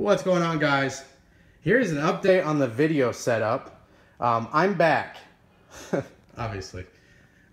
What's going on, guys? Here's an update on the video setup. I'm back. Obviously,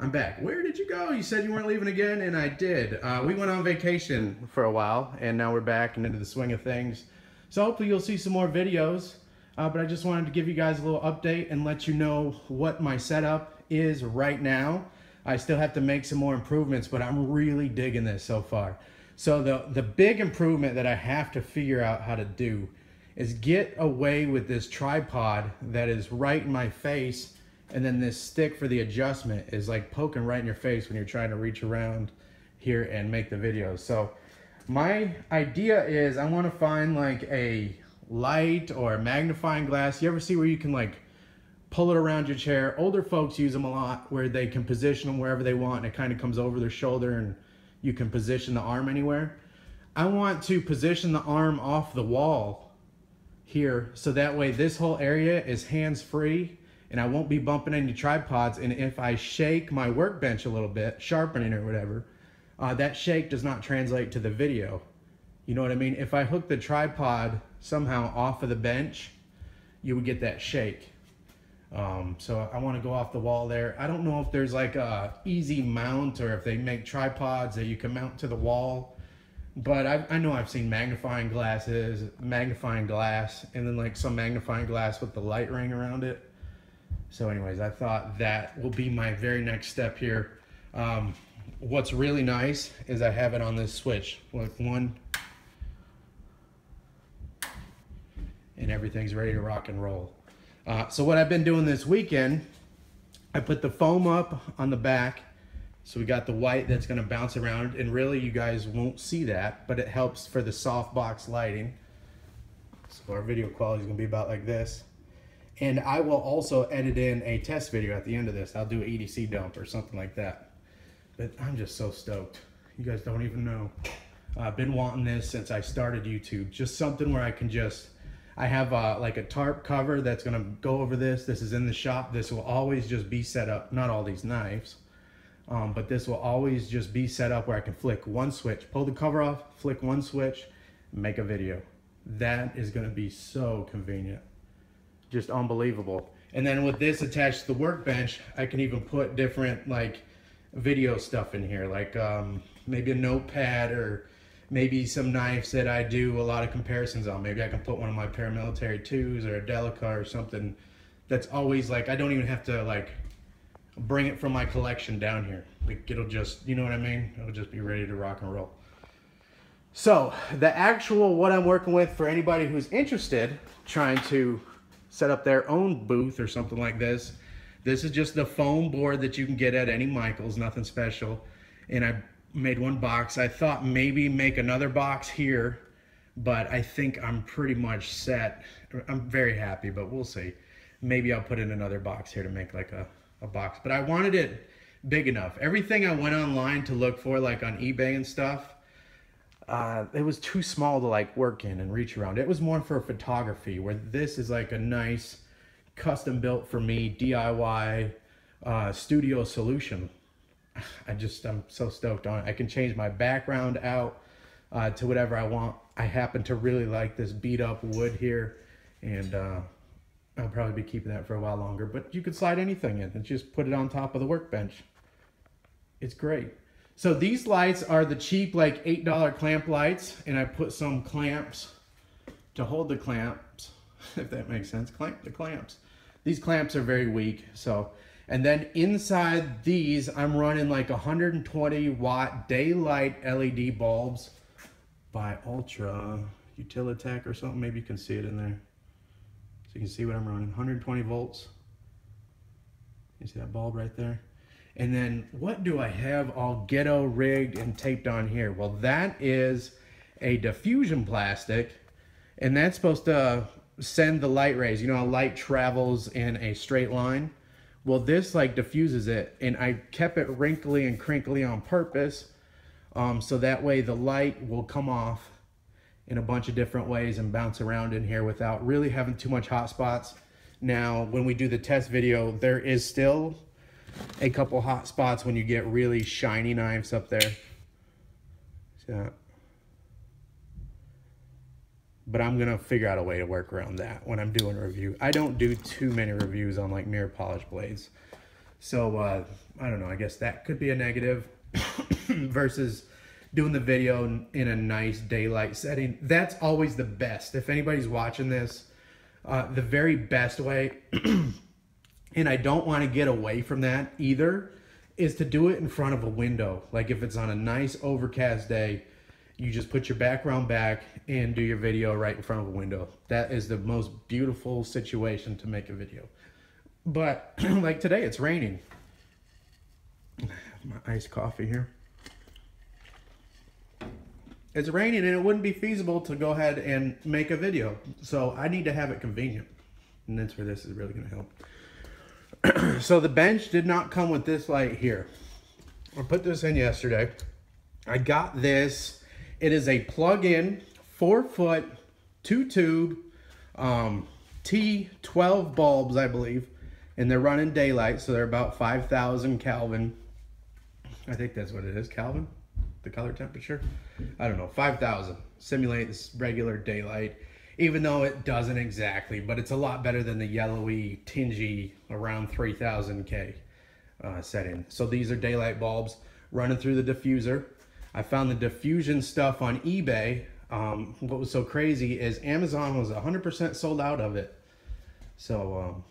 I'm back. Where did you go? You said you weren't leaving again, and I did. We went on vacation for a while, and now we're back and into the swing of things. So hopefully you'll see some more videos. But I just wanted to give you guys a little update and let you know what my setup is right now. I still have to make some more improvements, but I'm really digging this so far. So the big improvement that I have to figure out how to do is get away with this tripod that is right in my face, and then this stick for the adjustment is like poking right in your face when you're trying to reach around here and make the video. So my idea is I want to find like a light or a magnifying glass. You ever see where you can like pull it around your chair? Older folks use them a lot, where they can position them wherever they want and it kind of comes over their shoulder and you can position the arm anywhere. I want to position the arm off the wall here, so that way this whole area is hands-free and I won't be bumping any tripods. And if I shake my workbench a little bit, sharpening it or whatever, that shake does not translate to the video. You know what I mean? If I hook the tripod somehow off of the bench, you would get that shake. So I want to go off the wall there. I don't know if there's like a easy mount or if they make tripods that you can mount to the wall, but I know I've seen magnifying glass, and then like some magnifying glass with the light ring around it. So anyways, I thought that will be my very next step here. What's really nice is I have it on this switch, like one, and everything's ready to rock and roll. So what I've been doing this weekend, I put the foam up on the back. So we got the white that's gonna bounce around, and really you guys won't see that, but it helps for the softbox lighting. So our video quality is gonna be about like this. And I will also edit in a test video at the end of this. I'll do an EDC dump or something like that. But I'm just so stoked. You guys don't even know. I've been wanting this since I started YouTube. Just something where I can just, I have like a tarp cover that's gonna go over this. This is in the shop. This will always just be set up, not all these knives, but this will always just be set up where I can flick one switch, pull the cover off, flick one switch, make a video. That is gonna be so convenient. Just unbelievable. And then with this attached to the workbench, I can even put different like video stuff in here, like maybe a notepad or maybe some knives that I do a lot of comparisons on. Maybe I can put one of my paramilitary 2s or a Delica or something that's always like, I don't even have to like bring it from my collection down here. Like it'll just, you know what I mean? It'll just be ready to rock and roll. So the actual, what I'm working with for anybody who's interested, trying to set up their own booth or something like this, this is just the foam board that you can get at any Michaels, nothing special. And I made one box. I thought maybe make another box here, but I think I'm pretty much set. I'm very happy, but we'll see. Maybe I'll put in another box here to make like a box, but I wanted it big enough. Everything I went online to look for, like on eBay and stuff, it was too small to like work in and reach around. It was more for photography, where this is like a nice custom built for me DIY studio solution. I'm so stoked on it. I can change my background out to whatever I want. I happen to really like this beat up wood here, and I'll probably be keeping that for a while longer, but you could slide anything in and just put it on top of the workbench. It's great. So these lights are the cheap like $8 clamp lights, and I put some clamps to hold the clamps, if that makes sense. Clamp the clamps. These clamps are very weak, so. And then inside these, I'm running like 120 watt daylight LED bulbs by Ultra Utilitech or something. Maybe you can see it in there. So you can see what I'm running, 120 volts. You see that bulb right there? And then what do I have all ghetto rigged and taped on here? Well, that is a diffusion plastic, and that's supposed to send the light rays. You know how light travels in a straight line? Well, this like diffuses it, and I kept it wrinkly and crinkly on purpose, so that way the light will come off in a bunch of different ways and bounce around in here without really having too much hot spots. Now, when we do the test video, there is still a couple hot spots when you get really shiny knives up there. See that? but I'm gonna figure out a way to work around that when I'm doing a review. I don't do too many reviews on like mirror polish blades. So I don't know, I guess that could be a negative versus doing the video in a nice daylight setting. That's always the best. If anybody's watching this, the very best way, and I don't want to get away from that either, is to do it in front of a window. Like if it's on a nice overcast day, you just put your background back and do your video right in front of a window. That is the most beautiful situation to make a video. But like today, it's raining. I have my iced coffee here. It's raining and it wouldn't be feasible to go ahead and make a video. So I need to have it convenient. And that's where this is really gonna help. So the bench did not come with this light here. I put this in yesterday. I got this. It is a plug-in 4-foot 2-tube T12 bulbs, I believe. And they're running daylight, so they're about 5,000 Kelvin. I think that's what it is, Kelvin? The color temperature? I don't know, 5,000. Simulates regular daylight, even though it doesn't exactly, but it's a lot better than the yellowy, tingy, around 3,000 K setting. So these are daylight bulbs running through the diffuser. I found the diffusion stuff on eBay. What was so crazy is Amazon was 100% sold out of it. So,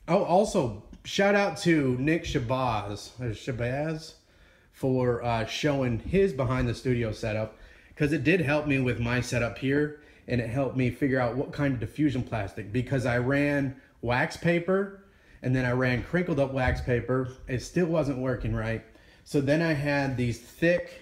oh, also, shout out to Nick Shabazz for showing his behind the studio setup, because it did help me with my setup here, and it helped me figure out what kind of diffusion plastic, because I ran wax paper and then I ran crinkled up wax paper. It still wasn't working right. So then I had these thick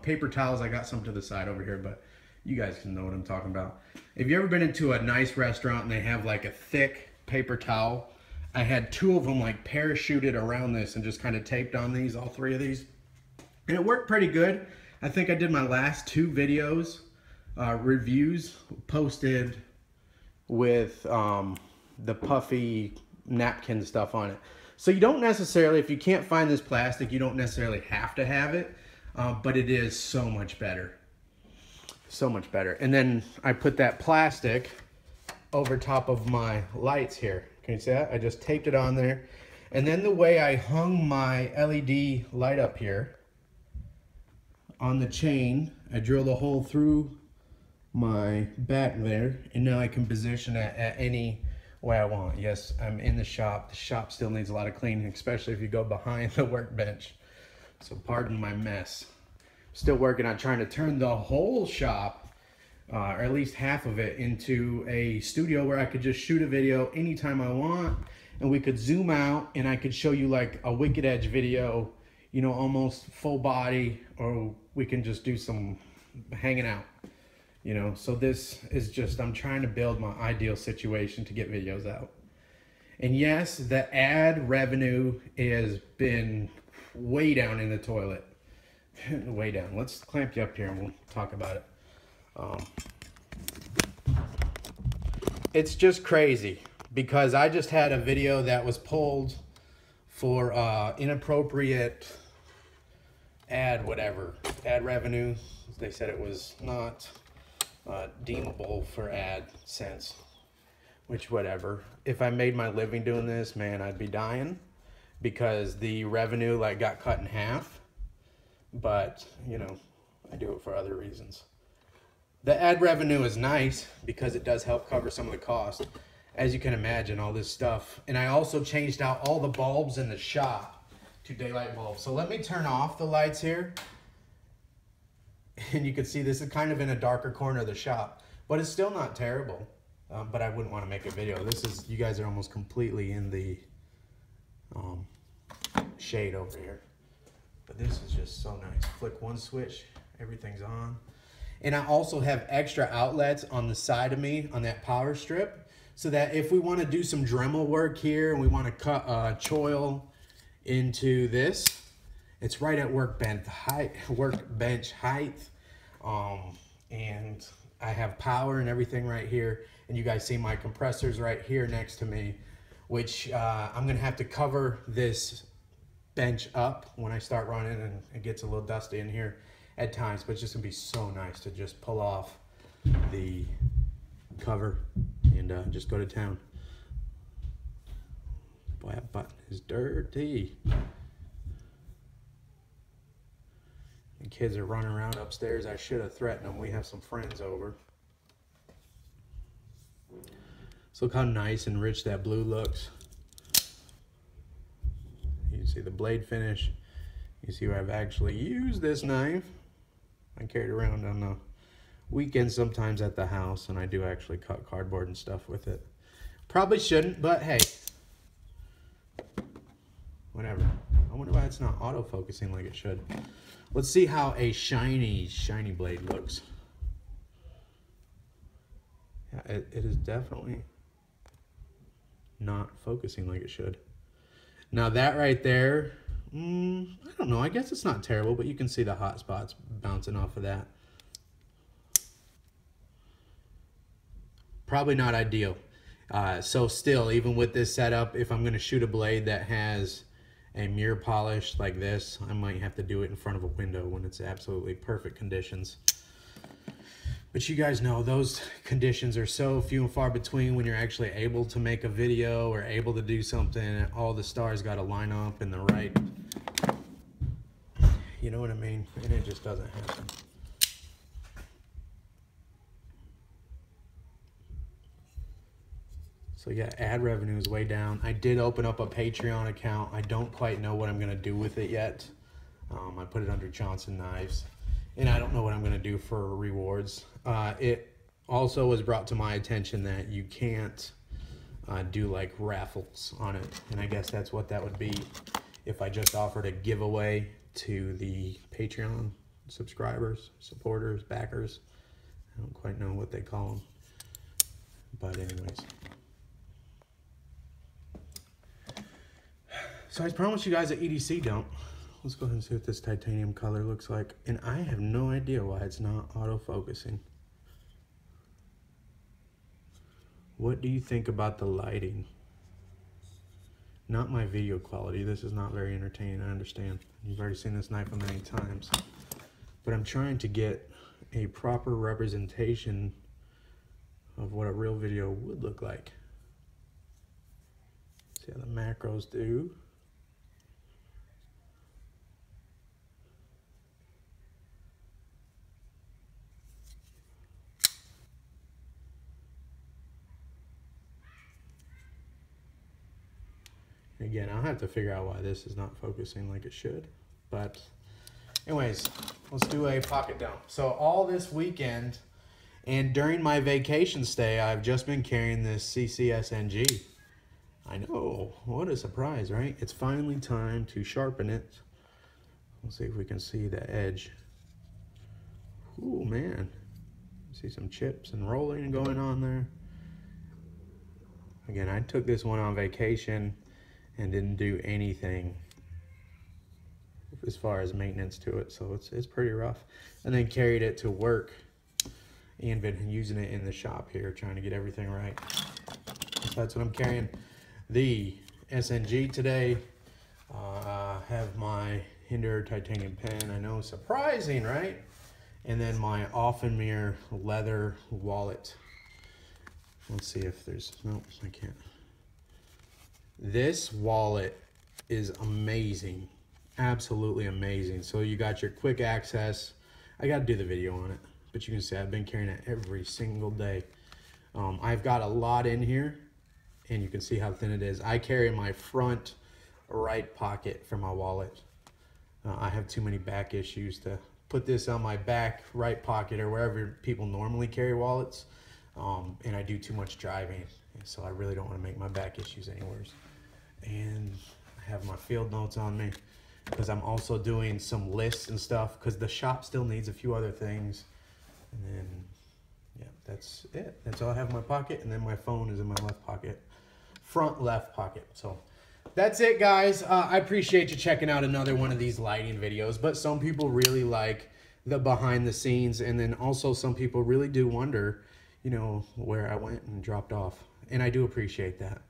paper towels. I got some to the side over here, but you guys can know what I'm talking about. If you ever been into a nice restaurant and they have like a thick paper towel, I had 2 of them like parachuted around this and just kind of taped on these, all 3 of these. And it worked pretty good. I think I did my last 2 videos, reviews, posted with the puffy napkin stuff on it. So you don't necessarily, if you can't find this plastic, you don't necessarily have to have it, but it is so much better. So much better. And then I put that plastic over top of my lights here. Can you see that? I just taped it on there. And then the way I hung my LED light up here on the chain, I drilled a hole through my back there, and now I can position it at any way I want. Yes, I'm in the shop. The shop still needs a lot of cleaning, especially if you go behind the workbench. So pardon my mess. Still working on trying to turn the whole shop, or at least half of it, into a studio where I could just shoot a video anytime I want, and we could zoom out and I could show you like a Wicked Edge video, you know, almost full body, or we can just do some hanging out, you know. So this is just, I'm trying to build my ideal situation to get videos out. And yes, the ad revenue has been way down in the toilet. Way down. Let's clamp you up here and we'll talk about it. It's just crazy because I just had a video that was pulled for inappropriate ad revenue. They said it was not deemable for AdSense, which whatever. If I made my living doing this, man, I'd be dying because the revenue like got cut in half. But, you know, I do it for other reasons. The ad revenue is nice because it does help cover some of the cost. As you can imagine, all this stuff. And I also changed out all the bulbs in the shop to daylight bulbs. So let me turn off the lights here. And you can see this is kind of in a darker corner of the shop. But it's still not terrible. But I wouldn't want to make a video. This is, you guys are almost completely in the shade over here. But this is just so nice. Flick one switch, everything's on. And I also have extra outlets on the side of me on that power strip, so that if we want to do some Dremel work here and we want to cut choil into this, it's right at workbench height. And I have power and everything right here. And you guys see my compressors right here next to me, which I'm gonna have to cover this bench up when I start running, and it gets a little dusty in here at times, but it's just gonna be so nice to just pull off the cover and just go to town. Boy, that button is dirty. The kids are running around upstairs. I should have threatened them. We have some friends over. So look how nice and rich that blue looks. You can see the blade finish. You see where I've actually used this knife. I carry it around on the weekends sometimes at the house, and I do actually cut cardboard and stuff with it. Probably shouldn't, but hey, whatever. I wonder why it's not autofocusing like it should. Let's see how a shiny blade looks. Yeah, it is definitely not focusing like it should. Now that right there, I don't know, I guess it's not terrible, but you can see the hot spots bouncing off of that. Probably not ideal. So still, even with this setup, if I'm gonna shoot a blade that has a mirror polish like this, I might have to do it in front of a window when it's absolutely perfect conditions. But you guys know those conditions are so few and far between when you're actually able to make a video or able to do something, and all the stars got to line up in the right, you know what I mean? And it just doesn't happen. So yeah, ad revenue is way down. I did open up a Patreon account. I don't quite know what I'm gonna do with it yet. I put it under Johnson Knives, and I don't know what I'm gonna do for rewards. It also was brought to my attention that you can't do like raffles on it, and I guess that's what that would be if I just offered a giveaway to the Patreon subscribers, supporters, backers. I don't quite know what they call them, but anyways. So I promised you guys that EDC don't. Let's go ahead and see what this titanium color looks like. And I have no idea why it's not autofocusing. What do you think about the lighting? Not my video quality. This is not very entertaining, I understand. You've already seen this knife a million times. But I'm trying to get a proper representation of what a real video would look like. See how the macros do. Again, I'll have to figure out why this is not focusing like it should. But anyways, let's do a pocket dump. So all this weekend and during my vacation stay, I've just been carrying this CCSNG. I know, what a surprise, right? It's finally time to sharpen it. Let's see if we can see the edge. Ooh, man. See some chips and rolling going on there. Again, I took this one on vacation and didn't do anything as far as maintenance to it, so it's pretty rough. And then carried it to work and been using it in the shop here, trying to get everything right. So that's what I'm carrying. The SNG today. Have my Hinder titanium pen. I know, surprising, right? And then my Offenmere leather wallet. Let's see if there's, no, I can't. This wallet is amazing, absolutely amazing. So you got your quick access. I got to do the video on it, but you can see I've been carrying it every single day. I've got a lot in here, and you can see how thin it is. I carry my front right pocket for my wallet. I have too many back issues to put this on my back right pocket or wherever people normally carry wallets, and I do too much driving, so I really don't want to make my back issues any worse. And I have my field notes on me because I'm also doing some lists and stuff because the shop still needs a few other things. And then, yeah, that's it. That's all I have in my pocket. And then my phone is in my left pocket, front left pocket. So that's it, guys. I appreciate you checking out another one of these lighting videos, but some people really like the behind the scenes. And then also some people really do wonder, you know, where I went and dropped off. And I do appreciate that.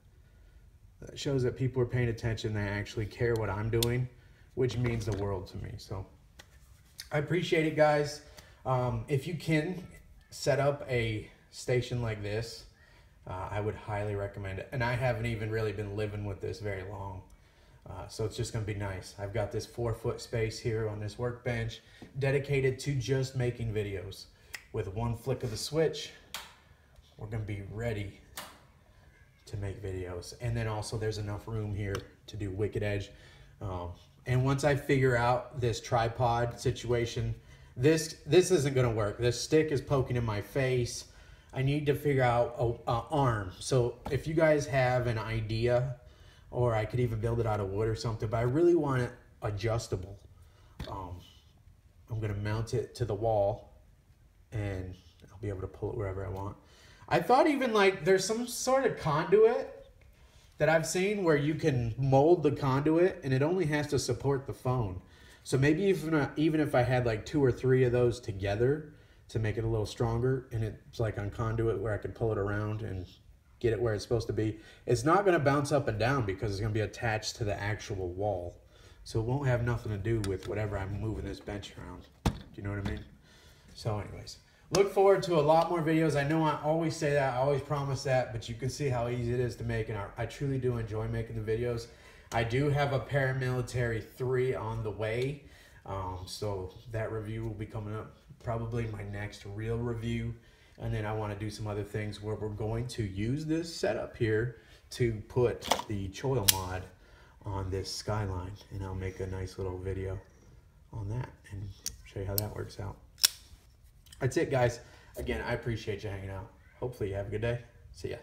That shows that people are paying attention, they actually care what I'm doing, which means the world to me. So I appreciate it, guys. If you can, set up a station like this, I would highly recommend it. And I haven't even really been living with this very long. So it's just gonna be nice. I've got this 4-foot space here on this workbench dedicated to just making videos. With one flick of the switch, we're gonna be ready to make videos. And then also there's enough room here to do Wicked Edge. And once I figure out this tripod situation, this isn't gonna work. This stick is poking in my face. I need to figure out a arm. So if you guys have an idea, or I could even build it out of wood or something, but I really want it adjustable. I'm gonna mount it to the wall and I'll be able to pull it wherever I want. I thought even like there's some sort of conduit that I've seen where you can mold the conduit and it only has to support the phone. So maybe even if I had like 2 or 3 of those together to make it a little stronger, and it's like on conduit where I can pull it around and get it where it's supposed to be. It's not gonna bounce up and down because it's gonna be attached to the actual wall. So it won't have nothing to do with whatever I'm moving this bench around. Do you know what I mean? So anyways, look forward to a lot more videos. I know I always say that, I always promise that, but you can see how easy it is to make, and I truly do enjoy making the videos. I do have a Paramilitary 3 on the way, so that review will be coming up, probably my next real review. And then I want to do some other things where we're going to use this setup here to put the choil mod on this Skyline, and I'll make a nice little video on that and show you how that works out. That's it, guys. Again, I appreciate you hanging out. Hopefully you have a good day. See ya.